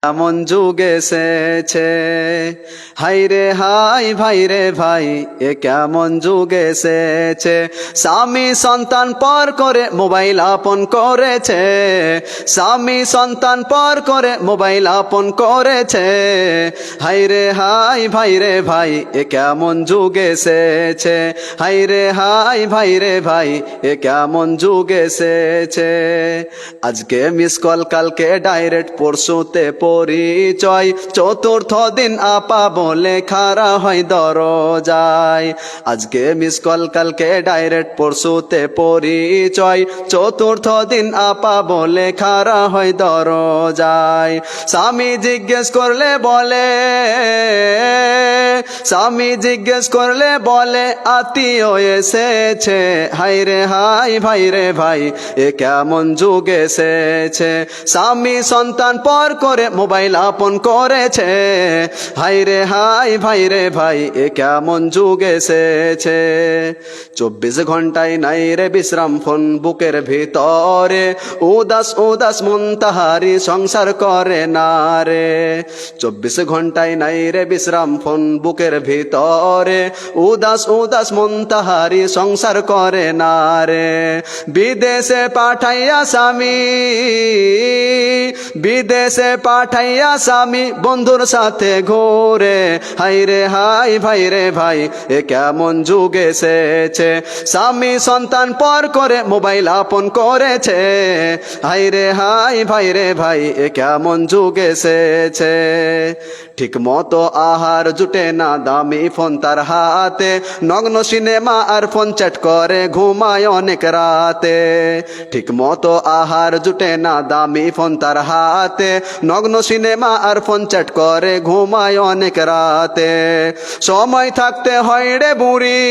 এমন যুগ এসেছে, হাই রে হাই ভাই রে ভাই, এ কেমন যুগ এসেছে। স্বামী সন্তান পর করে মোবাইল আপন করেছে, স্বামী সন্তান পর করে মোবাইল আপন করেছে। হাই রে হাই ভাই রে ভাই, এ কেমন যুগ এসেছে। হাই রে হাই ভাই রে ভাই, এ কেমন যুগ এসেছে। আজকে মিস কল, কালকে ডাইরেক্ট, পরশুতে পরিচয়, চতুর্থ দিন আপা বলে খাড়া হয় দরজায়। আজকে মিস কল, কালকে ডাইরেক্ট, পরশুতে পরিচয়, চতুর্থ দিন আপা বলে খাড়া হয় দরজায়। স্বামী জিজ্ঞেস করলে বলে, স্বামী জিজ্ঞেস করলে বলে আত্মীয় এসেছে। হাই রে হাই ভাই রে ভাই, এ কেমন যুগ এসেছে। স্বামী সন্তান পর করে মোবাইল আপন করেছে। হাই রে হাই ভাই রে ভাই, এ কেমন যুগ এসেছে। 24 ঘন্টায় নাই রে বিশ্রাম, ফোন বুকের ভিতরে, উদাস উদাস মন তাহারি সংসার করে না রে। 24 ঘন্টায় নাই রে বিশ্রাম, ফোন বুকের ভিতরে, উদাস উদাস মন তাহারি সংসার করে না রে। বিদেশে পাঠাইয়া স্বামী, বিদেশে পাঠাইয়া স্বামী বন্ধুর সাথে ঘুরে। হাই রে হাই ভাই রে ভাই, এ কেমন যুগ এসেছে। স্বামী সন্তান পর করে মোবাইল আপন করেছে। হাই রে হাই ভাই রে ভাই, এ কেমন যুগ এসেছে। ঠিক মতো আহার জুটে না, দামি ফোন তার হাতে, নগ্ন সিনেমা আর ফোন চ্যাট করে ঘুমায় অনেক রাতে। ঠিক মতো আহার জুটে না, দামি ফোন তার হাতে, নগ্ন সিনেমা আর ফোন চ্যাট করে ঘুমায় অনেক রাতে। সময় থাকতে হয় রে বুড়ি,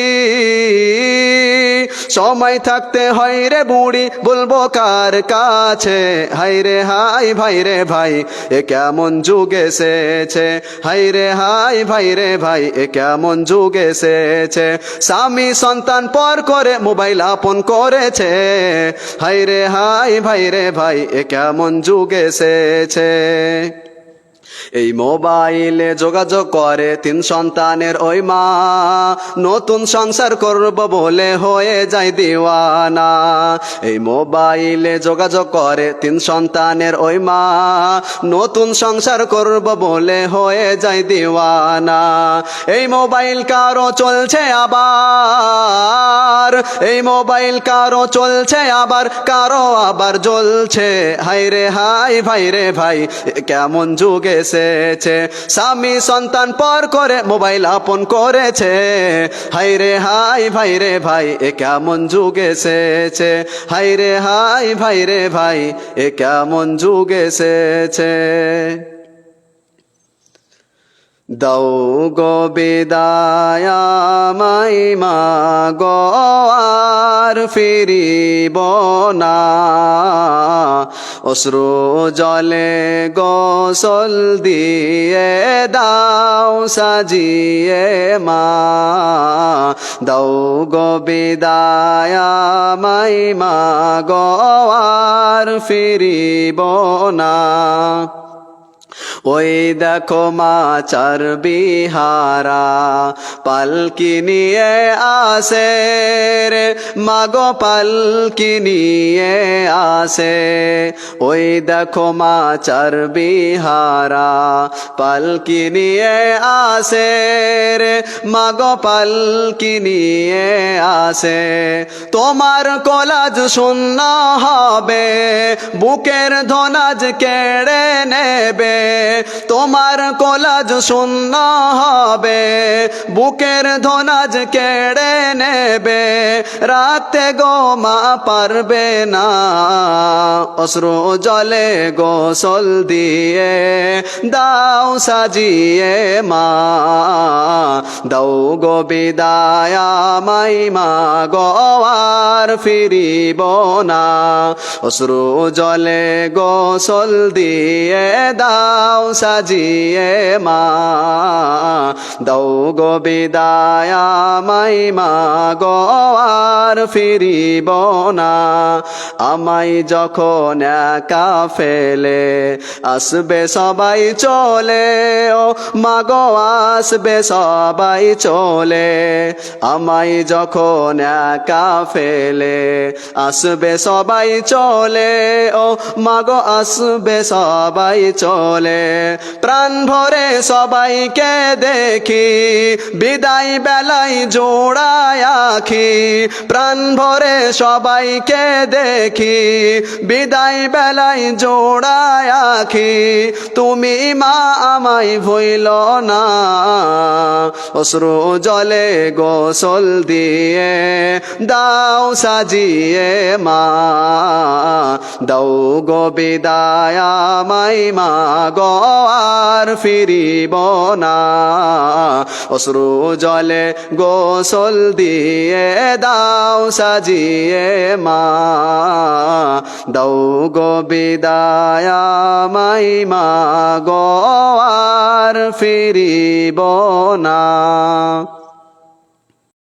সময় থাকতে হয় রে বুড়ি, বলবো কার কাছে। হাই রে হাই ভাই রে ভাই, এ কেমন যুগ এসেছে। হাই রে হাই ভাই রে ভাই, এ কেমন যুগ এসেছে। স্বামী সন্তান পর করে মোবাইল আপন করেছে। হাই রে হাই ভাই রে ভাই, এ কেমন যুগ এসেছে। এই মোবাইলে যোগাযোগ করে 3 সন্তানের ওই মা, নতুন সংসার করব বলে হয়ে যায় দিওয়ানা। এই মোবাইলে যোগাযোগ করে 3 সন্তানের ওই মা, নতুন সংসার করব বলে হয়ে যায় দিওয়ানা। এই মোবাইল কারো চলছে আবার, এই মোবাইল কারো চলছে আবার, কারো আবার জ্বলছে। হাই রে হাই ভাই রে ভাই, কেমন যুগ এসেছে। স্বামী সন্তান পর করে মোবাইল আপন করেছে। হাই রে হাই ভাই রে ভাই, এ কেমন যুগ এসেছে। হাই রে হাই ভাই রে ভাই, এ কেমন যুগ এসেছে। দাও গো বিদায় আমায় মা গো, আর ফিরিব না। অশ্রু জলে গোসল দিয়ে দাও সাজিয়ে মা। দাও গো বিদায় আমায় মা গো, আর ফিরিব না। ওই দেখো মা চার বিহারা, পালকি নিয়ে আসে রে মাগো, পালকি নিয়ে আসে। ওই দেখো মা চার বিহারা, পালকি নিয়ে আসে রে মাগো, পালকি নিয়ে আসে। তোমার কলাজ শূন্য হবে, বুকের ধনাজ কেড়ে নেবে। তোমার কলাজ শূন্য হবে, বুকের ধনাজ কেড়ে নেবে। রাখতে গো মা পারবে না, অশ্রু জলে গোসল দিয়ে দাও সাজিয়ে মা। দাও গো বিদায় আমায় মা গো, আর ফিরিব না। অশ্রু জলে গোসল দিয়ে দাও দাও সাজিয়ে মা দাও গো বিদায় আমায় মা গো আর ফিরিব না আমায় যখন একা ফেলে আসবে সবাই চলে ও মা গো আসবে সবাই চলে আমায় যখন একা ফেলে আসবে সবাই চলে ও মা গো আসবে সবাই চলে প্রাণ ভরে সবাইকে দেখি বিদায় বেলায় জোড়ায় আখি প্রাণ ভরে সবাইকে দেখি বিদায় বেলায় জোড়ায় আখি তুমি মা আমায় ভইল না অশ্রু জলে গোসল দিয়ে দাও সাজিয়ে মা দাও গো বিদায় আমায় মা গো আর ফিরিব না অশ্রু জলে গোসল দিয়ে দাও সাজিয়ে মা দাও গো বিদায় আমায় মা গো আর ফিরিব না